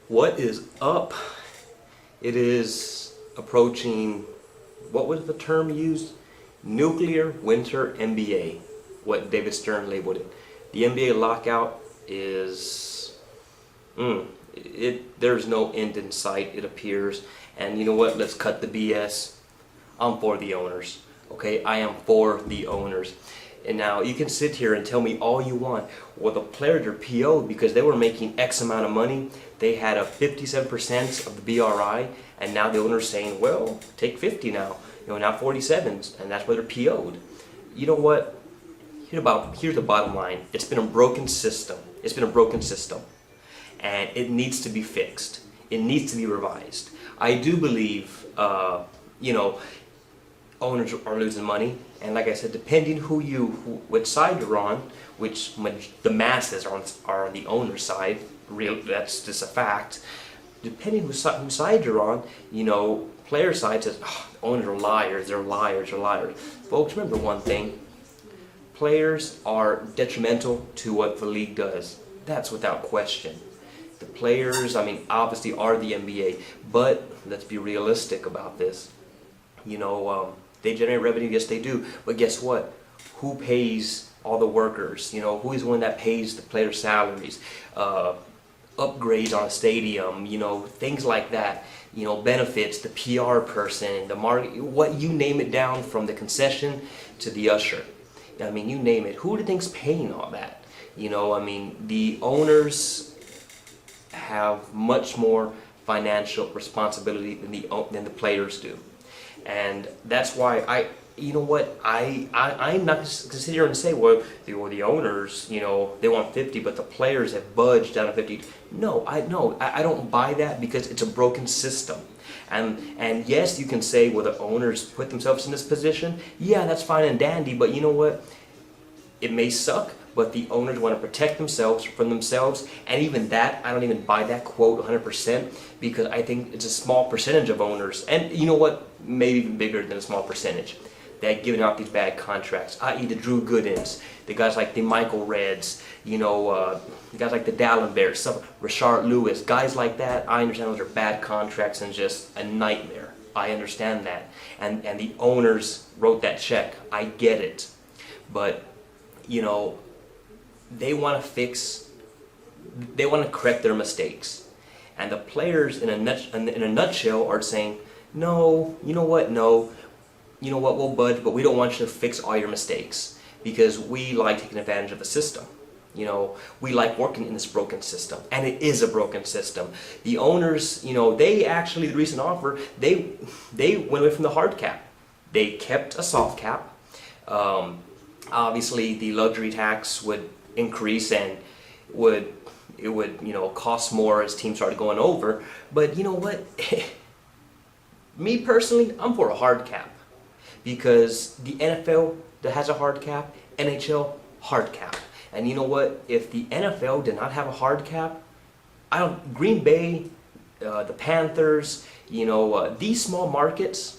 What is up? It is approaching, what was the term used? Nuclear winter NBA, what David Stern labeled it. The NBA lockout is, there's no end in sight, it appears. And you know what? Let's cut the BS. I'm for the owners. Okay, I am for the owners. And now you can sit here and tell me all you want. Well, the players are PO'd because they were making X amount of money. They had a 57% of the BRI, and now the owner's saying, well, take 50 now. Now 47s, and that's where they're PO'd. You know what? Here's the bottom line. It's been a broken system. It's been a broken system. And it needs to be fixed. It needs to be revised. I do believe, owners are losing money, and like I said, depending which side you're on, which the masses are on the owner's side, that's just a fact. Depending whose side you're on, player side says, oh, the owners are liars, they're liars, they're liars. Folks, remember one thing: players are detrimental to what the league does. That's without question. The players, obviously are the NBA, but let's be realistic about this. They generate revenue, yes they do, but guess what? Who pays all the workers? Who is the one that pays the players' salaries? Upgrades on a stadium, things like that. Benefits, the PR person, the market, what you name it, down from the concession to the usher. You name it. Who do you think's paying all that? The owners have much more financial responsibility than the players do. And that's why I'm not going to sit here and say, well, the owners, they want 50, but the players have budged down to 50. No, I don't buy that, because it's a broken system. And yes, you can say, well, the owners put themselves in this position. Yeah, that's fine and dandy, but you know what? It may suck, but the owners want to protect themselves from themselves, and even that, I don't even buy that quote 100%, because I think it's a small percentage of owners, and you know what, maybe even bigger than a small percentage, that giving out these bad contracts, i.e. the Drew Goodens, the guys like the Michael Reds, the guys like the Dallin Bears, Rashard Lewis, guys like that. I understand those are bad contracts and just a nightmare. I understand that, and the owners wrote that check. I get it, but they want to correct their mistakes, and the players in a nutshell are saying, no, you know what, we'll budge, but we don't want you to fix all your mistakes, because we like taking advantage of the system. We like working in this broken system, and it is a broken system. The owners, they actually, the recent offer, they went away from the hard cap. They kept a soft cap. Obviously, the luxury tax would increase, and it would cost more as teams started going over. But you know what? Me personally, I'm for a hard cap, because the NFL that has a hard cap, NHL hard cap. And you know what? If the NFL did not have a hard cap, Green Bay, the Panthers, these small markets,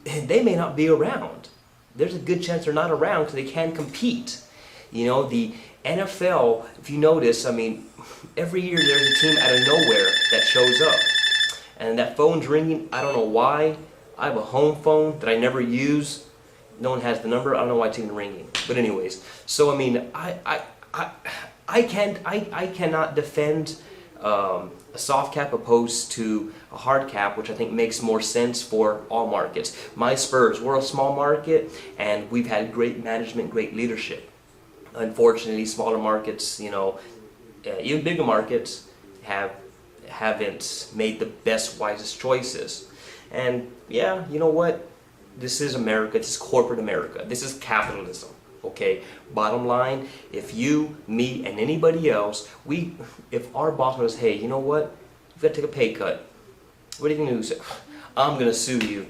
they may not be around. There's a good chance they're not around because they can't compete. The NFL, if you notice, every year there's a team out of nowhere that shows up. And that phone's ringing, I don't know why. I have a home phone that I never use. No one has the number, I don't know why it's even ringing. But anyways, so I cannot defend a soft cap opposed to a hard cap, which I think makes more sense for all markets. My Spurs, we're a small market, and we've had great management, great leadership. Unfortunately, smaller markets, even bigger markets, haven't made the best, wisest choices. And yeah, you know what? This is America. This is corporate America. This is capitalism. Okay, bottom line, if you, me, and anybody else, if our boss says, hey, you know what, you've got to take a pay cut, what are you going to do? I'm going to sue you.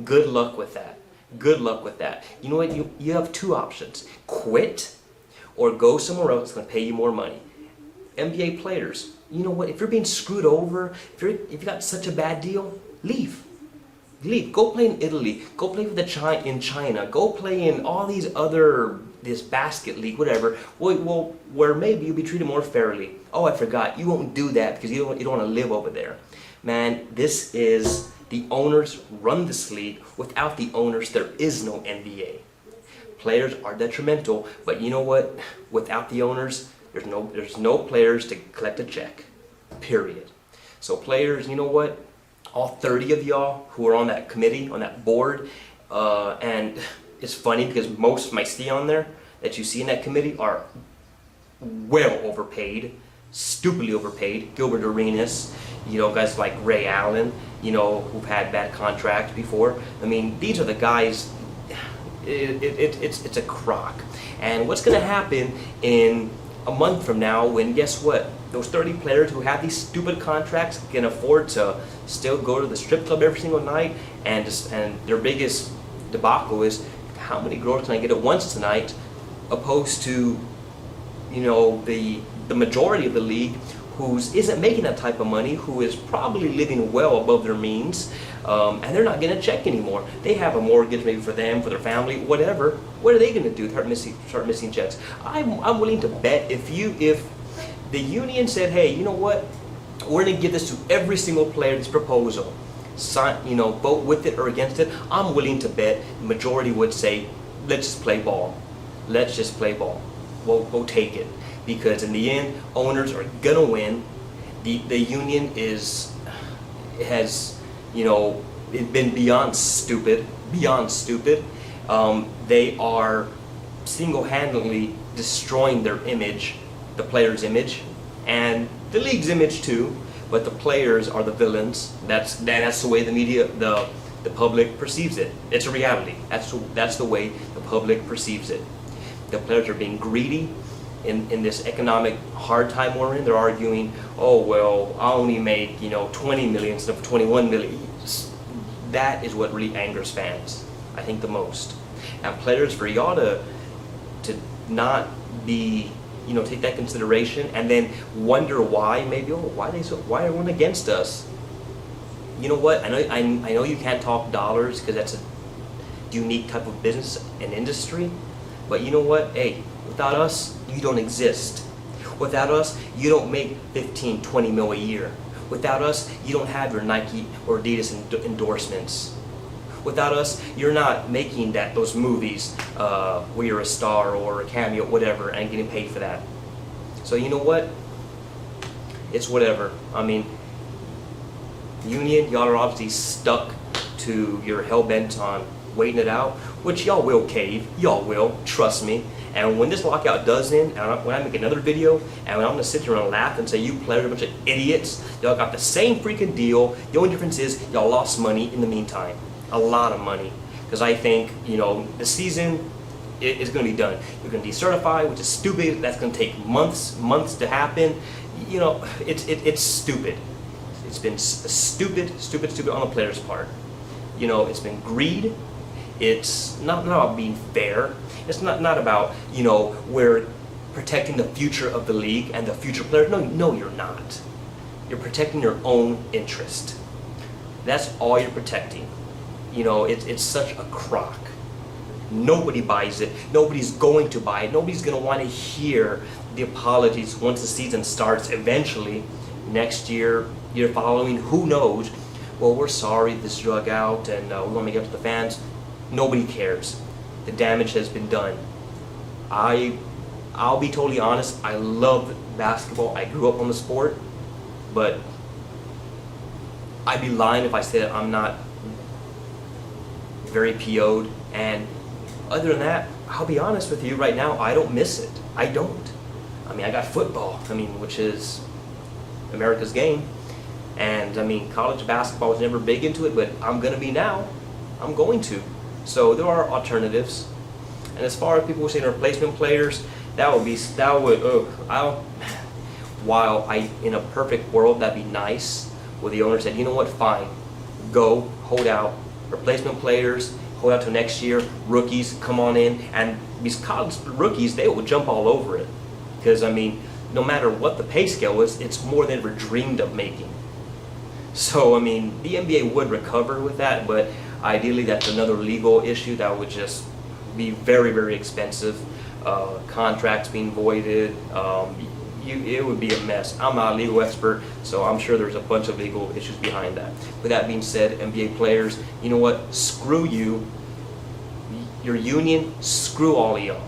Good luck with that. Good luck with that. You know what, you have two options: quit, or go somewhere else that's going to pay you more money. NBA players, you know what, if you're being screwed over, if you got such a bad deal, leave. Go play in Italy. Go play in China. Go play in all these this basket league, whatever, well, where maybe you'll be treated more fairly. Oh, I forgot, you won't do that because you don't want to live over there. Man, this is, the owners run this league. Without the owners, there is no NBA. Players are detrimental, but you know what? Without the owners, there's no players to collect a check, period. So players, you know what? All 30 of y'all who are on that committee, on that board, and it's funny because most of my see on there that you see in that committee are well overpaid, stupidly overpaid. Gilbert Arenas, you know, guys like Ray Allen, you know, who've had bad contracts before. I mean, these are the guys. It's a crock. And what's going to happen in a month from now when, guess what, those 30 players who have these stupid contracts can afford to still go to the strip club every single night, and their biggest debacle is, how many girls can I get at once tonight, opposed to, you know, the majority of the league who isn't making that type of money, who is probably living well above their means, and they're not getting a check anymore. They have a mortgage maybe for them, for their family, whatever. What are they going to do? Start missing checks. I'm willing to bet if the union said, hey, you know what, we're going to give this to every single player, this proposal, sign, you know, vote with it or against it, I'm willing to bet the majority would say, let's just play ball. Let's just play ball. We'll take it. Because in the end, owners are gonna win. The union has, you know, been beyond stupid. They are single-handedly destroying their image, the players' image, and the league's image too. But the players are the villains. That's the way the media, the public perceives it. It's a reality. That's the way the public perceives it. The players are being greedy. In this economic hard time we're in, they're arguing, oh, well, I only make, you know, 20 million instead of 21 million. That is what really angers fans, I think, the most. And players, for y'all to not be, you know, take that consideration and then wonder why, maybe, oh, why are everyone against us? You know what? I know you can't talk dollars because that's a unique type of business and industry, but you know what? Hey, without us, you don't exist. Without us, you don't make 15, 20 mil a year. Without us, you don't have your Nike or Adidas endorsements. Without us, you're not making those movies where you're a star or a cameo, whatever, and getting paid for that. So you know what? It's whatever. I mean, union, y'all are obviously stuck to your hell-bent on waiting it out, which y'all will cave. Y'all will, trust me. And when this lockout does end, and when I make another video, and when I'm gonna sit here and laugh and say, you players are a bunch of idiots, y'all got the same freaking deal. The only difference is y'all lost money in the meantime. A lot of money. Because I think, you know, the season is gonna be done. You're gonna decertify, which is stupid. That's gonna take months to happen. You know, it's stupid. It's been stupid on the players' part. You know, it's been greed. It's not about being fair. It's not about, you know, we're protecting the future of the league and the future players. No, you're not. You're protecting your own interest. That's all you're protecting. You know, it's such a crock. Nobody buys it. Nobody's going to buy it. Nobody's going to want to hear the apologies once the season starts eventually. Next year following, who knows? Well, we're sorry this drug out and we want to make it up to the fans. Nobody cares. The damage has been done. I'll be totally honest, I love basketball. I grew up on the sport, but I'd be lying if I said I'm not very PO'd. And other than that, I'll be honest with you right now, I don't miss it. I don't. I mean, I got football, which is America's game. And I mean, college basketball was never big into it, but I'm gonna be now. I'm going to. So there are alternatives. And as far as people saying replacement players, while in a perfect world, that'd be nice, where the owner said, you know what, fine, go, hold out, replacement players, hold out till next year, rookies, come on in, and these college rookies, they will jump all over it. Because, I mean, no matter what the pay scale is, it's more than ever dreamed of making. So, I mean, the NBA would recover with that, but ideally that's another legal issue that would just be very, very expensive. contracts being voided. It would be a mess. I'm not a legal expert, so I'm sure there's a bunch of legal issues behind that. With that being said, NBA players, you know what? Screw you. Your union, screw all of y'all.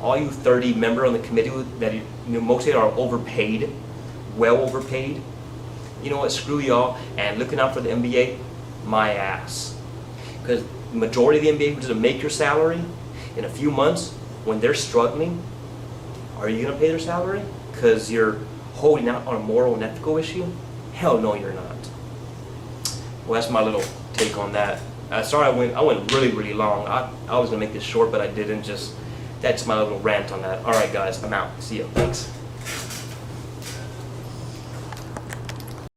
All you 30 members on the committee that most of you are overpaid, well overpaid. You know what? Screw y'all. And looking out for the NBA, my ass. Because the majority of the NBA who doesn't make your salary, in a few months, when they're struggling, are you going to pay their salary? Because you're holding out on a moral and ethical issue? Hell no, you're not. Well, that's my little take on that. Sorry I went really, really long. I was going to make this short, but I didn't. That's my little rant on that. All right, guys, I'm out. See you. Thanks.